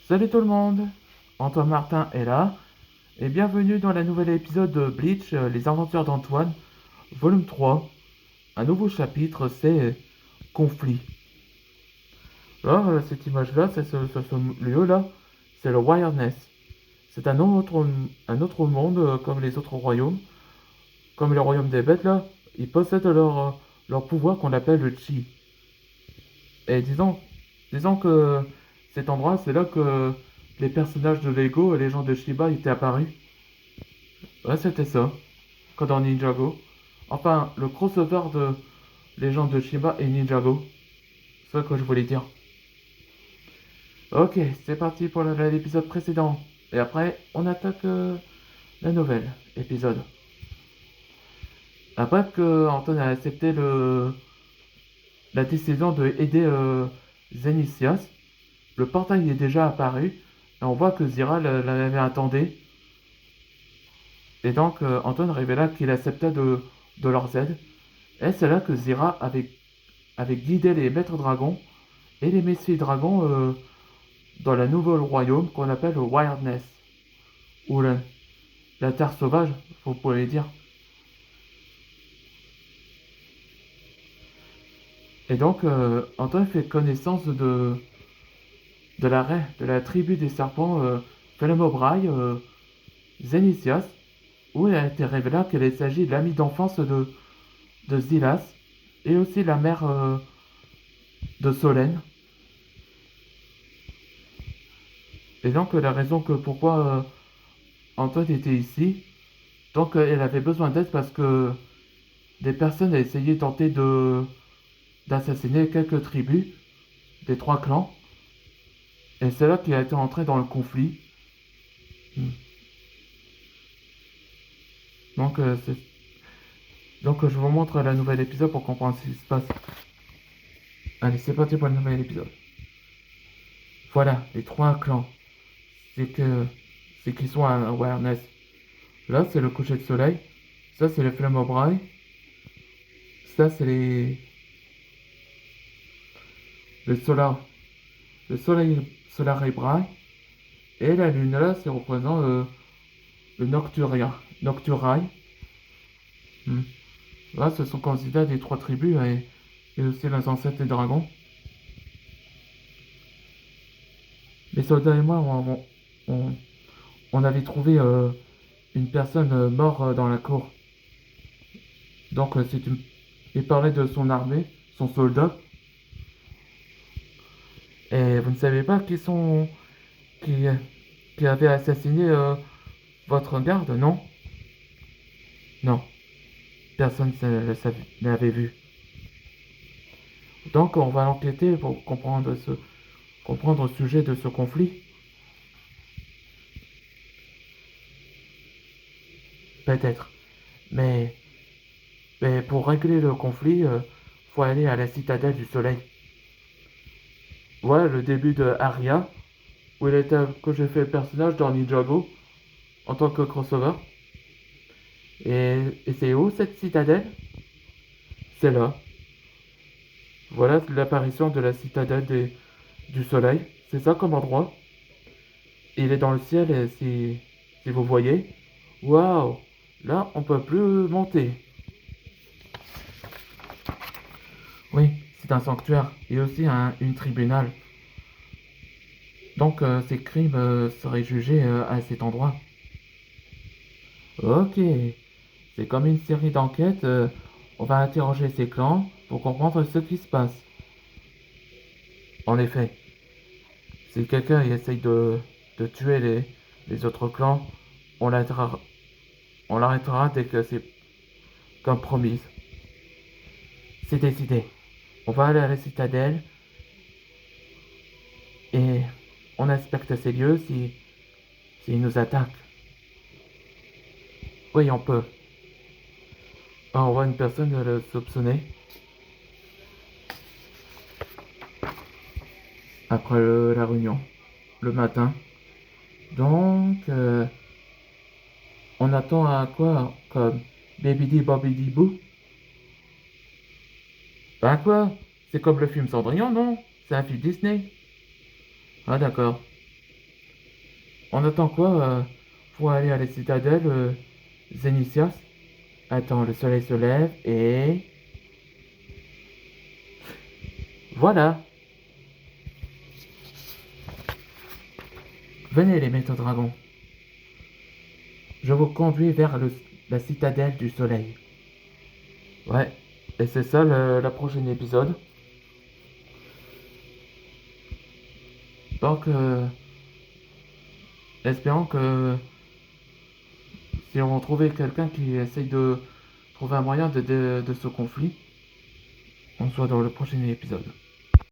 Salut tout le monde, Antoine Martin est là, et bienvenue dans la nouvelle épisode de Bleach, les aventures d'Antoine, volume 3. Un nouveau chapitre, c'est Conflit. Là, cette image-là, c'est ce lieu-là, c'est le Wilderness. C'est un autre monde comme les autres royaumes, comme le royaume des bêtes là, ils possèdent leur pouvoir qu'on appelle le Chi. Et disons que cet endroit, c'est là que les personnages de Lego et les gens de Shiba étaient apparus. Ouais, c'était ça, comme dans Ninjago. Enfin, le crossover de Légende de Shiba et Ninjago. C'est ça que je voulais dire. Ok, c'est parti pour l'épisode précédent. Et après, on attaque la nouvelle épisode. Après que Anton a accepté la décision de aider Zenithias, le portail est déjà apparu. Et on voit que Zira l'avait attendu. Et donc, Anton révéla qu'il acceptait de leur aide. Et c'est là que Zira avait guidé les maîtres dragons et les messieurs dragons dans la nouvelle royaume qu'on appelle le Wilderness, ou la terre sauvage, vous pouvez dire. Et donc, Antoine fait connaissance de la tribu des serpents Phelemobrai, Zenithias, où il a été révélé qu'il s'agit de l'ami d'enfance de Zilas, et aussi la mère de Solène. Et donc, la raison que pourquoi Antoine était ici, donc elle avait besoin d'aide parce que des personnes ont essayé tenter d'assassiner quelques tribus des trois clans. Et c'est là qu'il a été entré dans le conflit. Hmm. Donc, je vous montre la nouvelle épisode pour comprendre ce qui se passe. Allez, c'est parti pour le nouvel épisode. Voilà, les trois clans. C'est que c'est qu'ils sont à Awareness. Là, c'est le coucher de soleil. Ça, c'est les flammes au braille. Ça, c'est le solar. Le soleil solar et braille. Et la lune là, c'est représentant le Nocturia. Nocturai. Hmm. Là, ce sont candidats des trois tribus et aussi les ancêtres des dragons. Les soldats et moi, on- on avait trouvé une personne morte dans la cour. Donc, il parlait de son armée, son soldat. Et vous ne savez pas qui, qui avait assassiné votre garde, non? Non, personne ne l'avait vu. Donc, on va enquêter pour comprendre le sujet de ce conflit. Peut-être. Mais, mais pour régler le conflit, faut aller à la citadelle du soleil. Voilà le début de Aria, où que j'ai fait le personnage dans Ninjago en tant que crossover. Et c'est où cette citadelle? C'est là. Voilà l'apparition de la citadelle du soleil. C'est ça comme endroit. Il est dans le ciel et si vous voyez. Waouh! Là, on peut plus monter. Oui, c'est un sanctuaire et aussi une tribunal. Donc, ces crimes seraient jugés à cet endroit. Ok, c'est comme une série d'enquêtes. On va interroger ces clans pour comprendre ce qui se passe. En effet, si quelqu'un essaye de tuer les autres clans, on l'arrêtera, on l'arrêtera dès que c'est compromis. C'est décidé. On va aller à la citadelle et on inspecte ces lieux s'ils nous attaquent. Oui, on peut. Ah, on voit une personne le soupçonner après la réunion, le matin. Donc, on attend à quoi comme Babidi Babidi Boo? Ben quoi? C'est comme le film Cendrillon, non? C'est un film Disney. Ah d'accord. On attend quoi pour aller à la citadelle Zénitios? Attends, le soleil se lève et... Voilà! Venez les maîtres dragons. Je vous conduis vers la citadelle du soleil. Ouais, et c'est ça la prochaine épisode. Donc, espérons que si on trouvait quelqu'un qui essaye de trouver un moyen de ce conflit, on soit dans le prochain épisode.